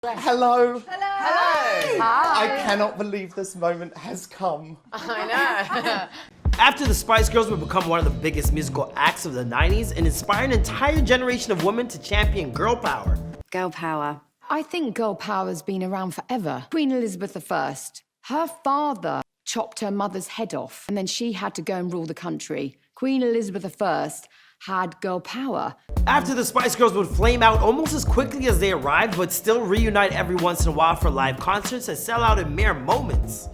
Hello. Hello. Hello. Hi. I cannot believe this moment has come. I know. After the Spice Girls would become one of the biggest musical acts of the 90s and inspire an entire generation of women to champion girl power. Girl power. I think girl power's been around forever. Queen Elizabeth I, her father chopped her mother's head off, and then she had to go and rule the country. Queen Elizabeth I had girl power. After the Spice Girls would flame out almost as quickly as they arrived, but still reunite every once in a while for live concerts that sell out in mere moments.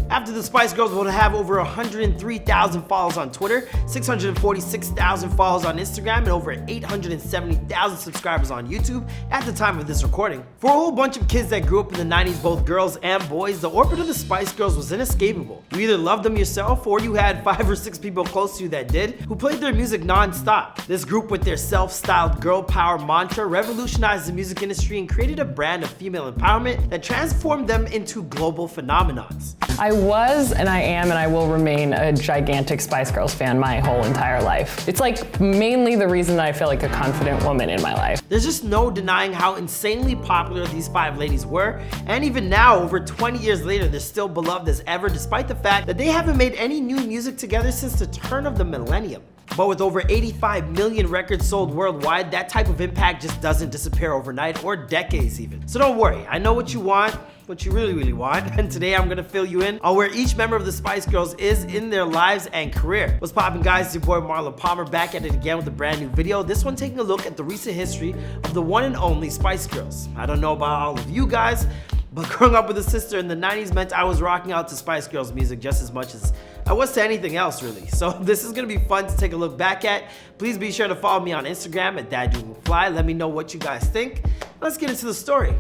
After the Spice Girls would have over 103,000 followers on Twitter, 646,000 followers on Instagram, and over 870,000 subscribers on YouTube at the time of this recording. For a whole bunch of kids that grew up in the 90s, both girls and boys, the orbit of the Spice Girls was inescapable. You either loved them yourself, or you had 5 or 6 people close to you that did, who played their music non-stop. This group, with their self-styled girl power mantra, revolutionized the music industry and created a brand of female empowerment that transformed them into global phenomenons. I was, and I am, and I will remain a gigantic Spice Girls fan my whole entire life. It's like mainly the reason that I feel like a confident woman in my life. There's just no denying how insanely popular these 5 ladies were, and even now, over 20 years later, they're still beloved as ever, despite the fact that they haven't made any new music together since the turn of the millennium. But with over 85 million records sold worldwide, that type of impact just doesn't disappear overnight, or decades even. So don't worry, I know what you want, what you really want, and today I'm gonna fill you in on where each member of the Spice Girls is in their lives and career. What's poppin', guys? It's your boy Marlon Palmer, back at it again with a brand new video. This one taking a look at the recent history of the one and only Spice Girls. I don't know about all of you guys, but growing up with a sister in the 90s meant I was rocking out to Spice Girls music just as much as I was to anything else, really. So this is gonna be fun to take a look back at. Please be sure to follow me on Instagram at @DadDudeWillFly. Let me know what you guys think. Let's get into the story.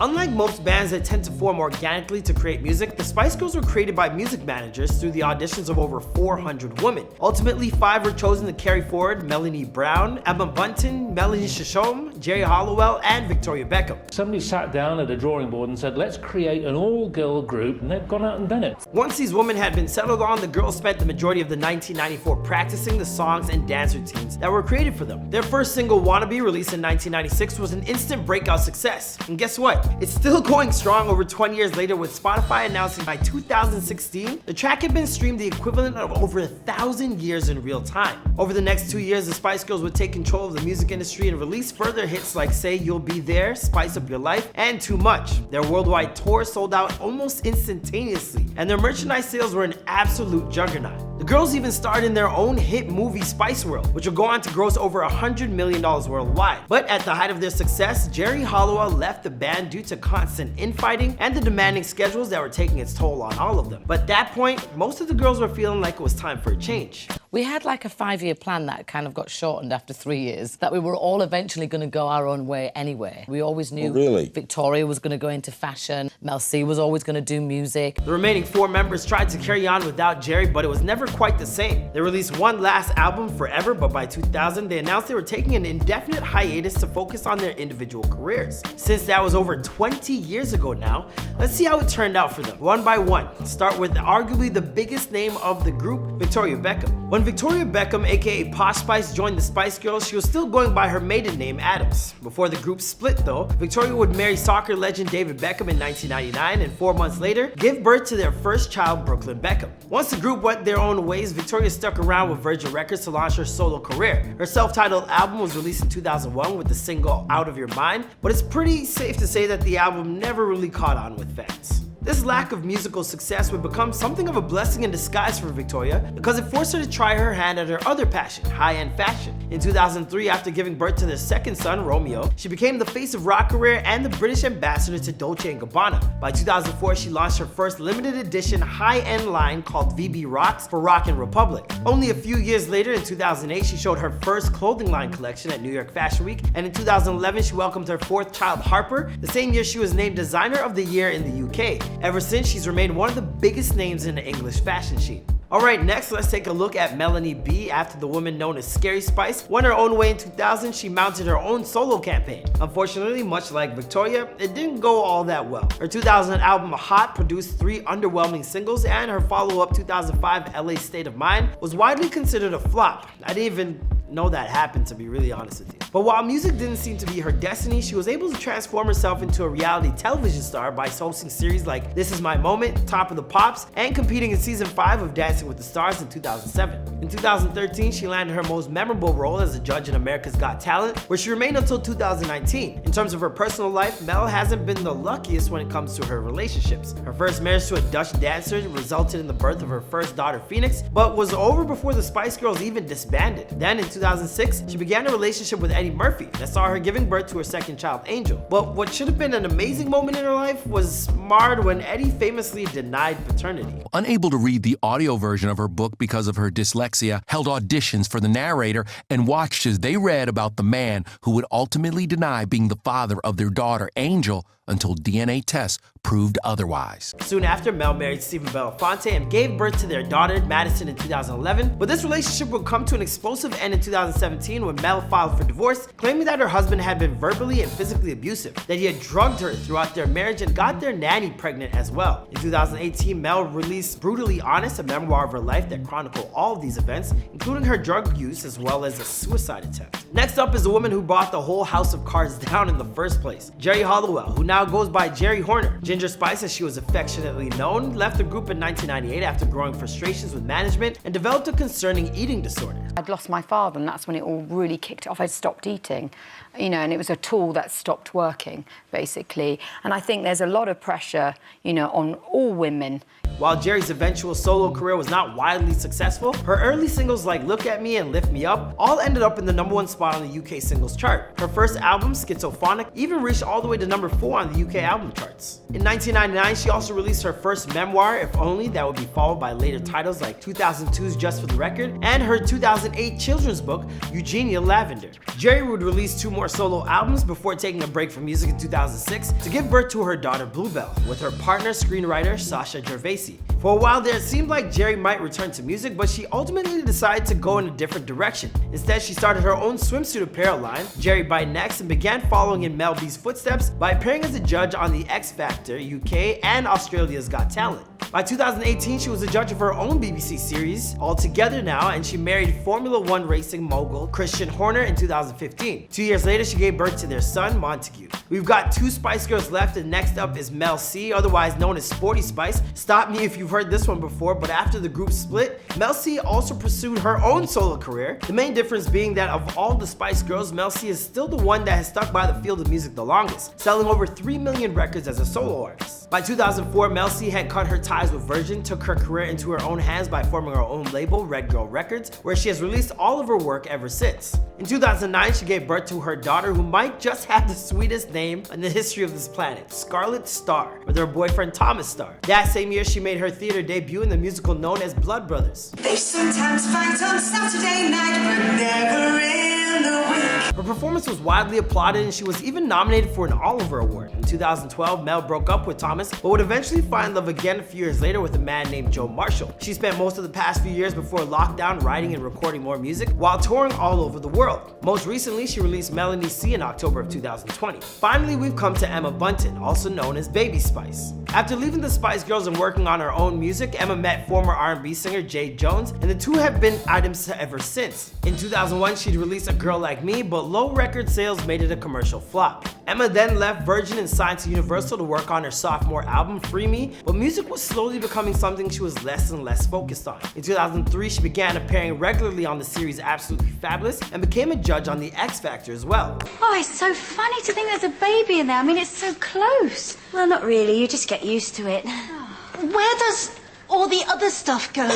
Unlike most bands that tend to form organically to create music, the Spice Girls were created by music managers through the auditions of over 400 women. Ultimately, 5 were chosen to carry forward: Melanie Brown, Emma Bunton, Melanie Shishom, Geri Halliwell, and Victoria Beckham. Somebody sat down at a drawing board and said, let's create an all-girl group, and they've gone out and done it. Once these women had been settled on, the girls spent the majority of the 1994 practicing the songs and dance routines that were created for them. Their first single, Wannabe, released in 1996, was an instant breakout success. And guess what? It's still going strong over 20 years later, with Spotify announcing by 2016, the track had been streamed the equivalent of over 1,000 years in real time. Over the next 2 years, the Spice Girls would take control of the music industry and release further hits like Say You'll Be There, Spice Up Your Life, and Too Much. Their worldwide tour sold out almost instantaneously, and their merchandise sales were an absolute juggernaut. The girls even starred in their own hit movie Spice World, which would go on to gross over $100 million worldwide. But at the height of their success, Geri Halliwell left the band due to constant infighting and the demanding schedules that were taking its toll on all of them. But at that point, most of the girls were feeling like it was time for a change. We had like a 5-year plan that kind of got shortened after 3 years, that we were all eventually going to go our own way anyway. We always knew Victoria was going to go into fashion, Mel C was always going to do music. The remaining 4 members tried to carry on without Geri, but it was never quite the same. They released one last album, Forever, but by 2000, they announced they were taking an indefinite hiatus to focus on their individual careers. Since that was over 20 years ago now, let's see how it turned out for them, one by one. Start with arguably the biggest name of the group, Victoria Beckham. When Victoria Beckham, aka Posh Spice, joined the Spice Girls, she was still going by her maiden name, Adams. Before the group split though, Victoria would marry soccer legend David Beckham in 1999, and 4 months later, give birth to their first child, Brooklyn Beckham. Once the group went their own ways, Victoria stuck around with Virgin Records to launch her solo career. Her self-titled album was released in 2001 with the single Out of Your Mind, but it's pretty safe to say that the album never really caught on with fans. This lack of musical success would become something of a blessing in disguise for Victoria, because it forced her to try her hand at her other passion, high-end fashion. In 2003, after giving birth to their second son, Romeo, she became the face of rock career and the British ambassador to Dolce & Gabbana. By 2004, she launched her first limited edition high-end line called VB Rocks for Rockin' Republic. Only a few years later, in 2008, she showed her first clothing line collection at New York Fashion Week, and in 2011, she welcomed her 4th child, Harper, the same year she was named Designer of the Year in the UK. Ever since, she's remained one of the biggest names in the English fashion scene. Alright, next let's take a look at Melanie B. After the woman known as Scary Spice won her own way in 2000, she mounted her own solo campaign. Unfortunately, much like Victoria, it didn't go all that well. Her 2000 album Hot produced 3 underwhelming singles, and her follow-up 2005 LA State of Mind was widely considered a flop. I didn't even know that happened, to be really honest with you. But while music didn't seem to be her destiny, she was able to transform herself into a reality television star by hosting series like This Is My Moment, Top of the Pops, and competing in season 5 of Dancing with the Stars in 2007. In 2013, she landed her most memorable role as a judge in America's Got Talent, where she remained until 2019. In terms of her personal life, Mel hasn't been the luckiest when it comes to her relationships. Her first marriage to a Dutch dancer resulted in the birth of her first daughter, Phoenix, but was over before the Spice Girls even disbanded. Then in 2006, she began a relationship with Eddie Murphy that saw her giving birth to her second child, Angel. But what should have been an amazing moment in her life was marred when Eddie famously denied paternity. Unable to read the audio version of her book because of her dyslexia, held auditions for the narrator and watched as they read about the man who would ultimately deny being the father of their daughter, Angel, until DNA tests proved otherwise. Soon after, Mel married Stephen Belafonte and gave birth to their daughter, Madison, in 2011. But this relationship would come to an explosive end in 2017 when Mel filed for divorce, claiming that her husband had been verbally and physically abusive, that he had drugged her throughout their marriage and got their nanny pregnant as well. In 2018, Mel released Brutally Honest, a memoir of her life that chronicled all of these events, including her drug use as well as a suicide attempt. Next up is the woman who brought the whole house of cards down in the first place, Geri Halliwell, who now goes by Geri Horner. Ginger Spice, as she was affectionately known, left the group in 1998 after growing frustrations with management and developed a concerning eating disorder. I'd lost my father, and that's when it all really kicked off. I'd stopped eating, and it was a tool that stopped working, basically. And I think there's a lot of pressure, on all women. While Geri's eventual solo career was not widely successful, her early singles like Look At Me and Lift Me Up all ended up in the #1 spot on the UK singles chart. Her first album, Schizophonic, even reached all the way to #4 on the UK album charts. In 1999, she also released her first memoir, If Only, that would be followed by later titles like 2002's Just for the Record and her 2008 children's book, Eugenia Lavender. Geri would release 2 more solo albums before taking a break from music in 2006 to give birth to her daughter Bluebell with her partner, screenwriter Sasha Gervasi. For a while there, it seemed like Geri might return to music, but she ultimately decided to go in a different direction. Instead, she started her own swimsuit apparel line, Geri by Next, and began following in Mel B's footsteps by appearing as a judge on the X Factor UK and Australia's Got Talent. By 2018, she was a judge of her own BBC series, All Together Now, and she married Formula One racing mogul Christian Horner in 2015. 2 years later, she gave birth to their son, Montague. We've got 2 Spice Girls left, and next up is Mel C, otherwise known as Sporty Spice. Stop me if you've heard this one before, but after the group split, Mel C also pursued her own solo career. The main difference being that of all the Spice Girls, Mel C is still the one that has stuck by the field of music the longest, selling over 3 million records as a solo artist. By 2004, Mel C had cut her ties with Virgin, took her career into her own hands by forming her own label, Red Girl Records, where she has released all of her work ever since. In 2009, she gave birth to her daughter, who might just have the sweetest name in the history of this planet, Scarlet Starr, with her boyfriend Thomas Starr. That same year, she made her theater debut in the musical known as Blood Brothers. They sometimes fight on Saturday night, but never in the week. Her performance was widely applauded, and she was even nominated for an Oliver Award. In 2012, Mel broke up with Thomas, but would eventually find love again a few years later with a man named Joe Marshall. She spent most of the past few years before lockdown writing and recording more music while touring all over the world. Most recently, she released Melanie C in October of 2020. Finally, we've come to Emma Bunton, also known as Baby Spice. After leaving the Spice Girls and working on her own music, Emma met former R&B singer Jay Jones, and the two have been items ever since. In 2001, she'd released A Girl Like Me, but low record sales made it a commercial flop. Emma then left Virgin and signed to Universal to work on her sophomore album, Free Me, but music was slowly becoming something she was less and less focused on. In 2003, she began appearing regularly on the series Absolutely Fabulous and became a judge on the X Factor as well. Oh, it's so funny to think there's a baby in there. I mean, it's so close. Well, not really. You just get used to it. Where does all the other stuff go?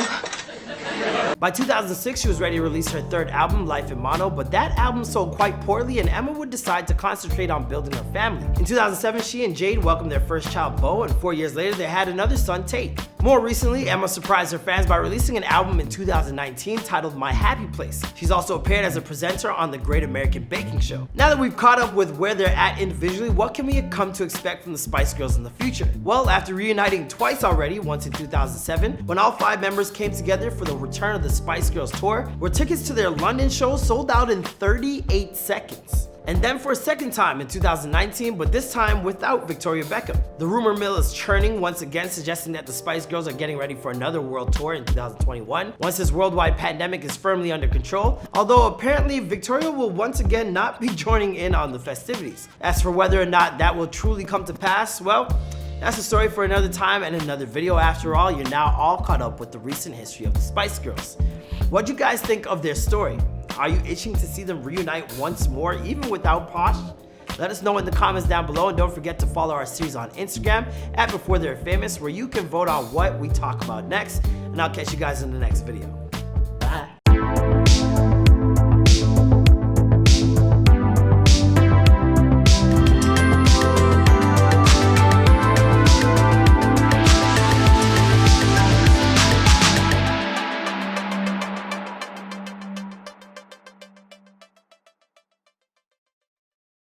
By 2006, she was ready to release her third album, Life in Mono, but that album sold quite poorly and Emma would decide to concentrate on building her family. In 2007, she and Jade welcomed their first child, Beau, and 4 years later, they had another son, Tate. More recently, Emma surprised her fans by releasing an album in 2019 titled My Happy Place. She's also appeared as a presenter on the Great American Baking Show. Now that we've caught up with where they're at individually, what can we come to expect from the Spice Girls in the future? Well, after reuniting twice already, once in 2007, when all 5 members came together for the return of the Spice Girls tour, where tickets to their London show sold out in 38 seconds. And then for a second time in 2019, but this time without Victoria Beckham. The rumor mill is churning once again, suggesting that the Spice Girls are getting ready for another world tour in 2021, once this worldwide pandemic is firmly under control, although apparently Victoria will once again not be joining in on the festivities. As for whether or not that will truly come to pass, well, that's a story for another time and another video. After all, you're now all caught up with the recent history of the Spice Girls. What'd you guys think of their story? Are you itching to see them reunite once more, even without Posh? Let us know in the comments down below, and don't forget to follow our series on Instagram @BeforeThey're Famous, where you can vote on what we talk about next, and I'll catch you guys in the next video.